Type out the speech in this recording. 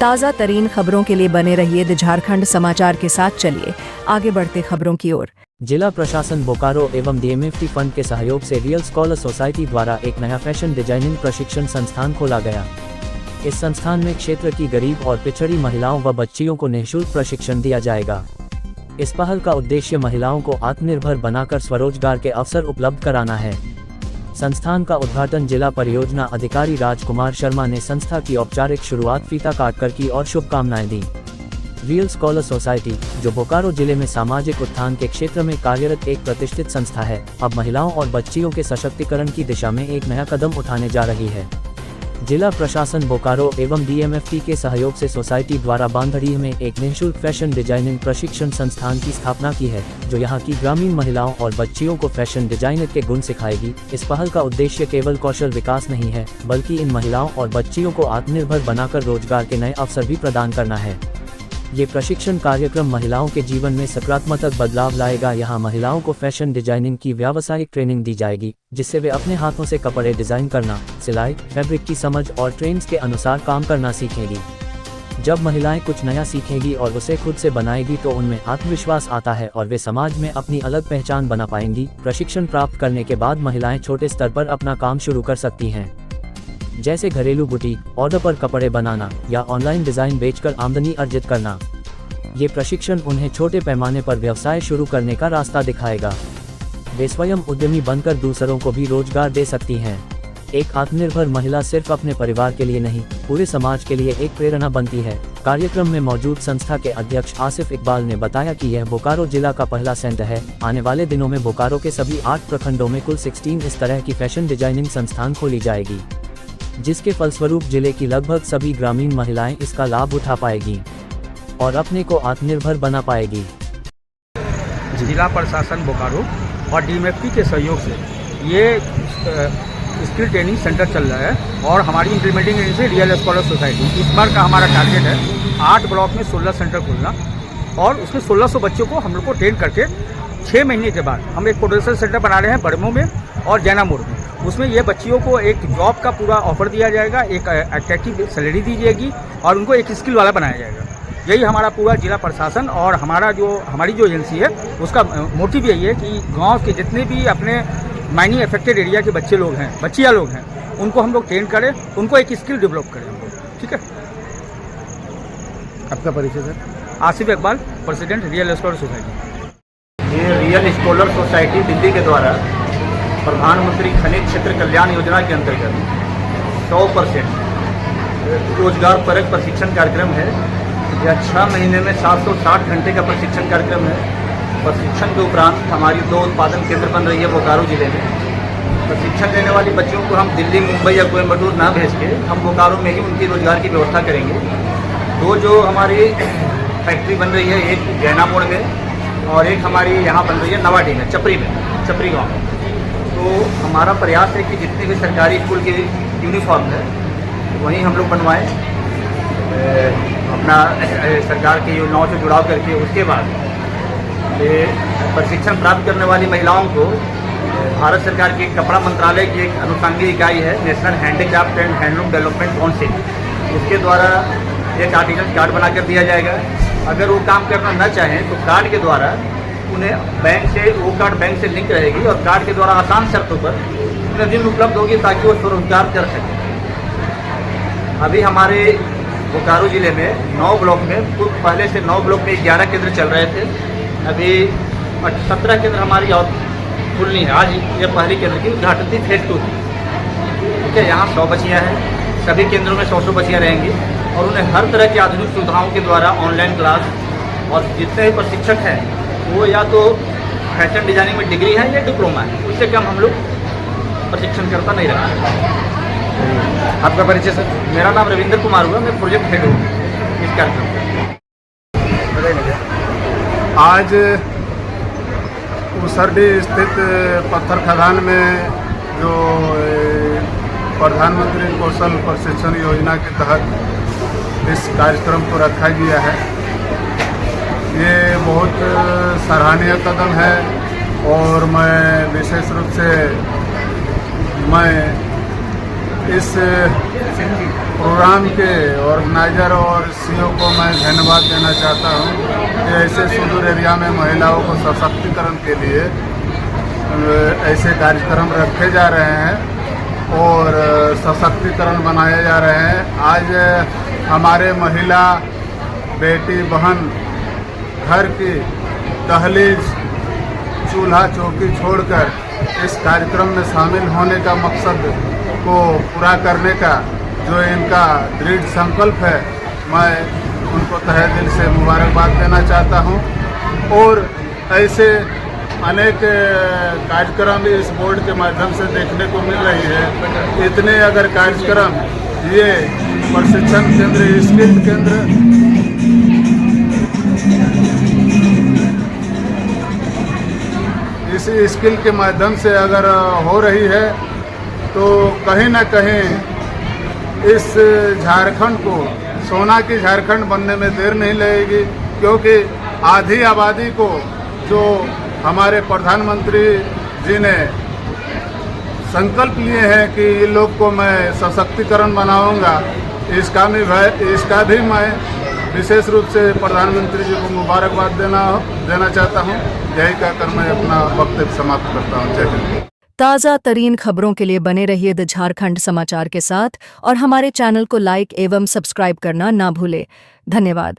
ताज़ा तरीन खबरों के लिए बने रहिए द झारखंड समाचार के साथ। चलिए आगे बढ़ते खबरों की ओर। जिला प्रशासन बोकारो एवं DMFT फंड के सहयोग से रियल स्कॉलर सोसाइटी द्वारा एक नया फैशन डिजाइनिंग प्रशिक्षण संस्थान खोला गया। इस संस्थान में क्षेत्र की गरीब और पिछड़ी महिलाओं व बच्चियों को निःशुल्क प्रशिक्षण दिया जाएगा। इस पहल का उद्देश्य महिलाओं को आत्मनिर्भर बनाकर स्वरोजगार के अवसर उपलब्ध कराना है। संस्थान का उद्घाटन जिला परियोजना अधिकारी राजकुमार शर्मा ने संस्था की औपचारिक शुरुआत फीता काटकर की और शुभकामनाएं दी। रियल स्कॉलर सोसाइटी, जो बोकारो जिले में सामाजिक उत्थान के क्षेत्र में कार्यरत एक प्रतिष्ठित संस्था है, अब महिलाओं और बच्चियों के सशक्तिकरण की दिशा में एक नया कदम उठाने जा रही है। जिला प्रशासन बोकारो एवं DMFT के सहयोग से सोसाइटी द्वारा बांधड़ी में एक निःशुल्क फैशन डिजाइनिंग प्रशिक्षण संस्थान की स्थापना की है, जो यहां की ग्रामीण महिलाओं और बच्चियों को फैशन डिजाइनिंग के गुण सिखाएगी। इस पहल का उद्देश्य केवल कौशल विकास नहीं है, बल्कि इन महिलाओं और बच्चियों को आत्मनिर्भर बनाकर रोजगार के नए अवसर भी प्रदान करना है। ये प्रशिक्षण कार्यक्रम महिलाओं के जीवन में सकारात्मक बदलाव लाएगा। यहाँ महिलाओं को फैशन डिजाइनिंग की व्यावसायिक ट्रेनिंग दी जाएगी, जिससे वे अपने हाथों से कपड़े डिजाइन करना, सिलाई, फैब्रिक की समझ और ट्रेंड्स के अनुसार काम करना सीखेंगी। जब महिलाएं कुछ नया सीखेंगी और उसे खुद से बनाएगी तो उनमें आत्मविश्वास आता है और वे समाज में अपनी अलग पहचान बना पाएंगी। प्रशिक्षण प्राप्त करने के बाद महिलाएं छोटे स्तर पर अपना काम शुरू कर सकती हैं, जैसे घरेलू बुटीक, ऑर्डर पर कपड़े बनाना या ऑनलाइन डिजाइन बेचकर आमदनी अर्जित करना। ये प्रशिक्षण उन्हें छोटे पैमाने पर व्यवसाय शुरू करने का रास्ता दिखाएगा। वे स्वयं उद्यमी बनकर दूसरों को भी रोजगार दे सकती हैं। एक आत्मनिर्भर महिला सिर्फ अपने परिवार के लिए नहीं, पूरे समाज के लिए एक प्रेरणा बनती है। कार्यक्रम में मौजूद संस्था के अध्यक्ष आसिफ इकबाल ने बताया कि यह बोकारो जिला का पहला सेंटर है। आने वाले दिनों में बोकारो के सभी 8 प्रखंडों में कुल 16 इस तरह की फैशन डिजाइनिंग संस्थान खोली जाएगी, जिसके फलस्वरूप जिले की लगभग सभी ग्रामीण महिलाएं इसका लाभ उठा पाएगी और अपने को आत्मनिर्भर बना पाएगी। जिला प्रशासन बोकारो और DMFT के सहयोग से ये स्किल ट्रेनिंग सेंटर चल रहा है और हमारी implementing agency real scholar society. इस बार का हमारा टारगेट है 8 ब्लॉक में 16 सेंटर खोलना और उसमें 1600 बच्चों को हम लोग को ट्रेन करके 6 महीने के बाद हम एक पोटेंशियल सेंटर बना रहे हैं बड़मो में और जैना मोड़ में। उसमें ये बच्चियों को एक जॉब का पूरा ऑफर दिया जाएगा, एक अट्रैक्टिव सैलरी दी जाएगी और उनको एक स्किल वाला बनाया जाएगा। यही हमारा पूरा जिला प्रशासन और हमारी जो एजेंसी है उसका मोटिव यही है कि गांव के जितने भी अपने माइनिंग अफेक्टेड एरिया के बच्चे लोग हैं, बच्चियाँ लोग हैं, उनको हम लोग ट्रेन करें, उनको एक स्किल डेवलप करें हम लोग। ठीक है। आपका परिचय sir? Asif Iqbal, president real scholar society. ये रियल स्कॉलर सोसाइटी दिल्ली के द्वारा प्रधानमंत्री खनिज क्षेत्र कल्याण योजना के अंतर्गत 100% रोजगार परक प्रशिक्षण कार्यक्रम है। यह 6 महीने में 760 घंटे का प्रशिक्षण कार्यक्रम है। प्रशिक्षण के उपरांत हमारी 2 उत्पादन केंद्र बन रही है बोकारो जिले में। प्रशिक्षण लेने वाली बच्चियों को हम दिल्ली, मुंबई या कोयम्बटूर ना भेज के हम बोकारो में ही उनकी रोजगार की व्यवस्था करेंगे। 2 जो हमारी फैक्ट्री बन रही है, एक जैना मोड़ में और एक हमारी यहाँ बन रही है नवाडी में, चपरी गाँव में। तो हमारा प्रयास है कि जितने भी सरकारी स्कूल के यूनिफॉर्म है वहीं हम लोग बनवाएं, अपना सरकार की योजनाओं से जुड़ाव करके। उसके बाद प्रशिक्षण प्राप्त करने वाली महिलाओं को भारत सरकार के कपड़ा मंत्रालय की एक अनुषंगी इकाई है, national handicraft and handloom development council, उसके द्वारा एक आर्टिकल कार्ड बना कर दिया जाएगा। अगर वो काम करना न चाहें तो कार्ड के द्वारा उन्हें बैंक से, वो कार्ड बैंक से लिंक रहेगी और कार्ड के द्वारा आसान शर्तों पर उन्हें ऋण उपलब्ध होगी ताकि वो स्वरोजगार कर सकें। अभी हमारे बोकारो जिले में 9 ब्लॉक में, पहले से 9 ब्लॉक में 11 केंद्र चल रहे थे। अभी 17 केंद्र हमारी और खुलनी है। आज ये पहली केंद्र की उद्घाटन थी, फेज 2 थी। ठीक है। यहाँ 100 बच्चियाँ हैं, सभी केंद्रों में 100 बच्चियाँ रहेंगी और उन्हें हर तरह की आधुनिक सुविधाओं के द्वारा ऑनलाइन क्लास और जितने भी प्रशिक्षक हैं वो या तो फैशन डिजाइनिंग में डिग्री है या डिप्लोमा है, उससे कम हम लोग प्रशिक्षण करता नहीं रहा। आपका परिचय सर? मेरा नाम रविंद्र कुमार हुआ, मैं प्रोजेक्ट हेड हूँ इस कार्यक्रम। आज उसरडी स्थित पत्थर खदान में जो प्रधानमंत्री कौशल प्रशिक्षण योजना के तहत इस कार्यक्रम को रखा गया है, ये बहुत सराहनीय कदम है और मैं विशेष रूप से इस प्रोग्राम के ऑर्गेनाइजर और सीईओ को मैं धन्यवाद देना चाहता हूँ कि ऐसे सुदूर एरिया में महिलाओं को सशक्तिकरण के लिए ऐसे कार्यक्रम रखे जा रहे हैं और सशक्तिकरण बनाए जा रहे हैं। आज हमारे महिला बेटी बहन घर की दहलीज चूल्हा चौकी छोड़कर इस कार्यक्रम में शामिल होने का मकसद को पूरा करने का जो इनका दृढ़ संकल्प है, मैं उनको तहे दिल से मुबारकबाद देना चाहता हूं। और ऐसे अनेक कार्यक्रम इस बोर्ड के माध्यम से देखने को मिल रही है। इतने अगर कार्यक्रम ये प्रशिक्षण केंद्र, स्किल केंद्र, इस स्किल के माध्यम से अगर हो रही है तो कहीं ना कहीं इस झारखंड को सोना की झारखंड बनने में देर नहीं लगेगी, क्योंकि आधी आबादी को जो हमारे प्रधानमंत्री जी ने संकल्प लिए हैं कि ये लोग को मैं सशक्तिकरण बनाऊंगा, इसका भी मैं विशेष रूप से प्रधानमंत्री जी को मुबारकबाद देना चाहता हूं। यही कहकर मैं अपना वक्तव्य समाप्त करता हूं। जय हिंद। ताज़ा तरीन खबरों के लिए बने रहिए द झारखंड समाचार के साथ और हमारे चैनल को लाइक एवं सब्सक्राइब करना ना भूले। धन्यवाद।